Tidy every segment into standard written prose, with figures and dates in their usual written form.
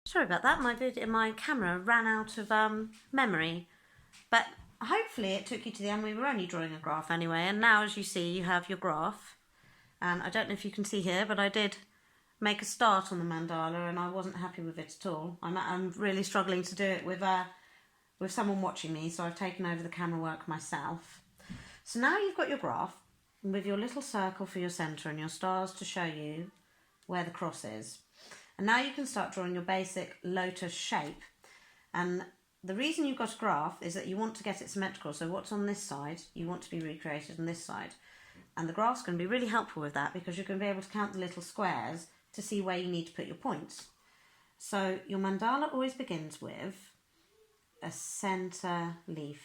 Sorry about that, my camera ran out of memory, but hopefully it took you to the end. We were only drawing a graph anyway, and now as you see you have your graph, and I don't know if you can see here, but I did make a start on the mandala and I wasn't happy with it at all. I'm really struggling to do it with someone watching me, so I've taken over the camera work myself. So now you've got your graph with your little circle for your centre and your stars to show you where the cross is. And now you can start drawing your basic lotus shape. And the reason you've got a graph is that you want to get it symmetrical. So what's on this side, you want to be recreated on this side. And the graph's going to be really helpful with that because you're going to be able to count the little squares to see where you need to put your points. So your mandala always begins with a centre leaf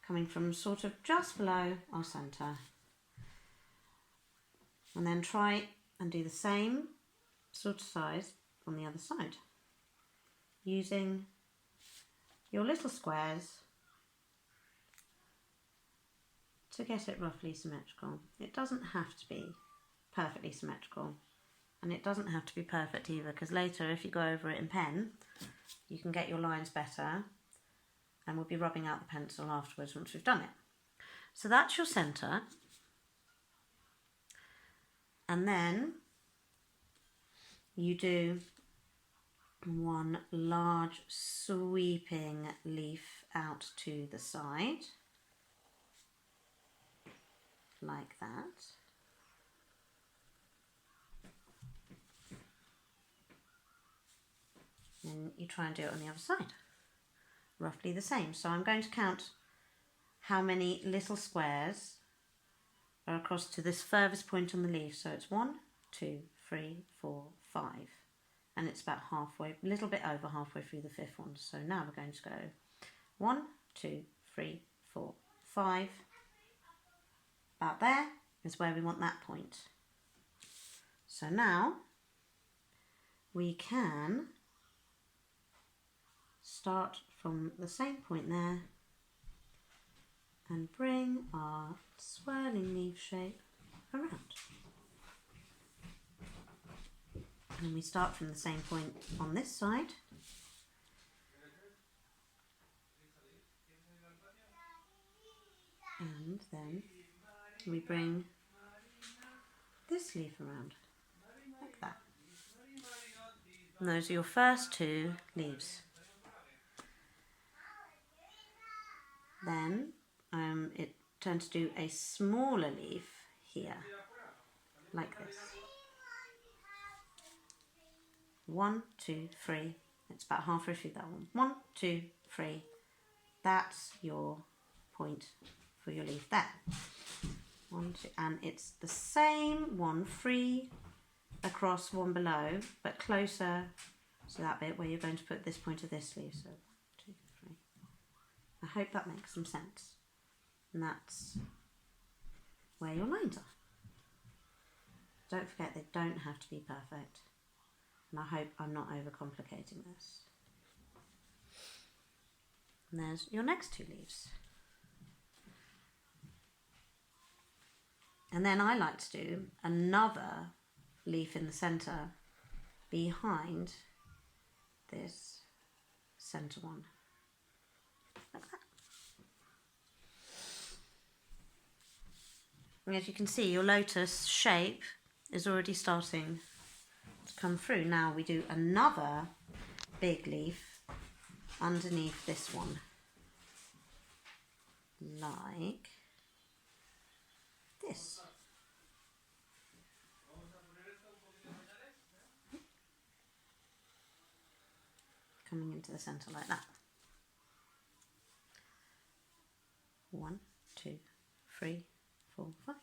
coming from sort of just below our centre. And then try and do the same sort of size on the other side, using your little squares to get it roughly symmetrical. It doesn't have to be perfectly symmetrical, and it doesn't have to be perfect either, because later if you go over it in pen you can get your lines better, and we'll be rubbing out the pencil afterwards once we've done it. So that's your centre. And then you do one large sweeping leaf out to the side, like that. And you try and do it on the other side, roughly the same. So I'm going to count how many little squares are across to this furthest point on the leaf. So it's 1, 2, 3, 4, 5, and it's about halfway, a little bit over halfway through the fifth one. So now we're going to go 1, 2, 3, 4, 5. About there is where we want that point. So now we can start from the same point there and bring our swirling leaf shape around. And we start from the same point on this side. And then we bring this leaf around, like that. And those are your first two leaves. Then it turns to do a smaller leaf here, like this. 1, 2, 3. It's about halfway through that one. 1, 2, 3. That's your point for your leaf there. 1, 2, and it's the same 1, 3 across, 1 below, but closer to that bit where you're going to put this point of this leaf. So 1, 2, 3. I hope that makes some sense. And that's where your lines are. Don't forget, they don't have to be perfect. And I hope I'm not overcomplicating this. And there's your next two leaves. And then I like to do another leaf in the centre behind this centre one, like that. And as you can see, your lotus shape is already starting to come through. Now we do another big leaf underneath this one, like this. Coming into the centre like that. 1, 2, 3, 4, 5.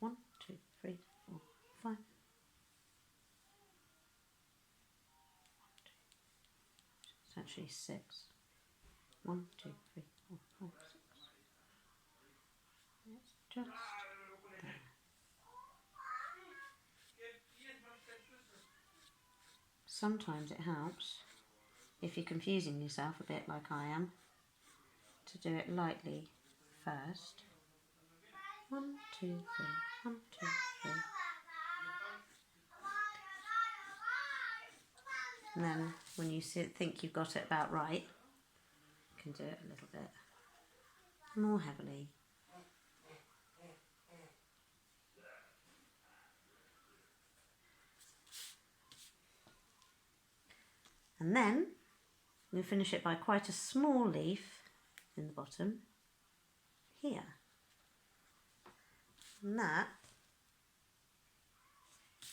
1, 2, 3, 4, 5. It's actually 6. 1, 2, 3, 4, 5, 6. It's just there. Sometimes it helps, if you're confusing yourself a bit like I am, to do it lightly first. 1, 2, 3, 1, 2, 3. And then when you think you've got it about right, you can do it a little bit more heavily. And then we finish it by quite a small leaf in the bottom here. And that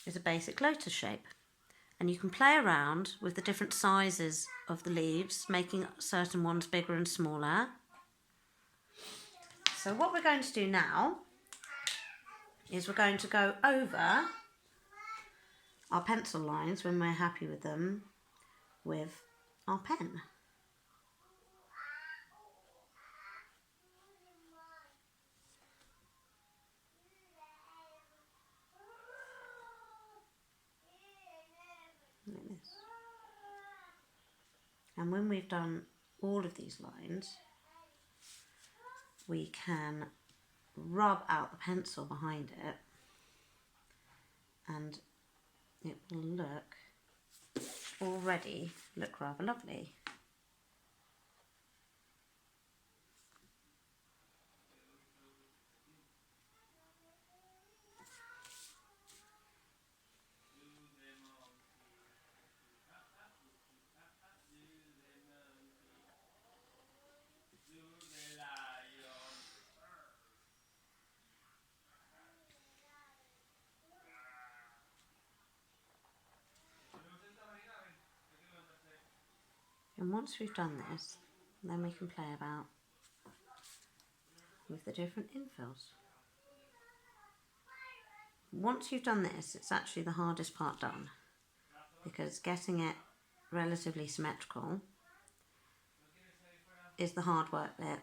is a basic lotus shape. And you can play around with the different sizes of the leaves, making certain ones bigger and smaller. So what we're going to do now is we're going to go over our pencil lines when we're happy with them with our pen. Like this. And when we've done all of these lines, we can rub out the pencil behind it and it will already look rather lovely. And once we've done this, then we can play about with the different infills. Once you've done this, it's actually the hardest part done, because getting it relatively symmetrical is the hard work bit,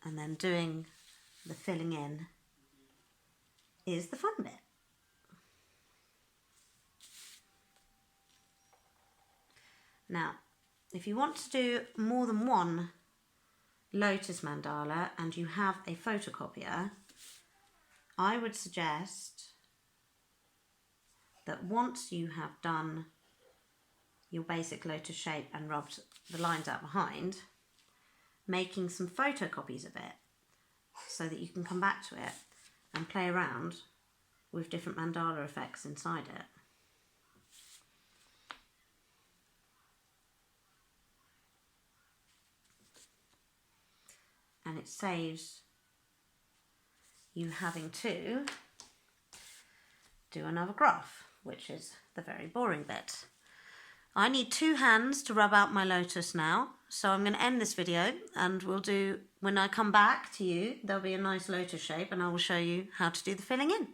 and then doing the filling in is the fun bit. Now, if you want to do more than one lotus mandala and you have a photocopier, I would suggest that once you have done your basic lotus shape and rubbed the lines out behind, making some photocopies of it so that you can come back to it and play around with different mandala effects inside it. And it saves you having to do another graph, which is the very boring bit. I need 2 hands to rub out my lotus now, so I'm going to end this video and when I come back to you, there'll be a nice lotus shape and I will show you how to do the filling in.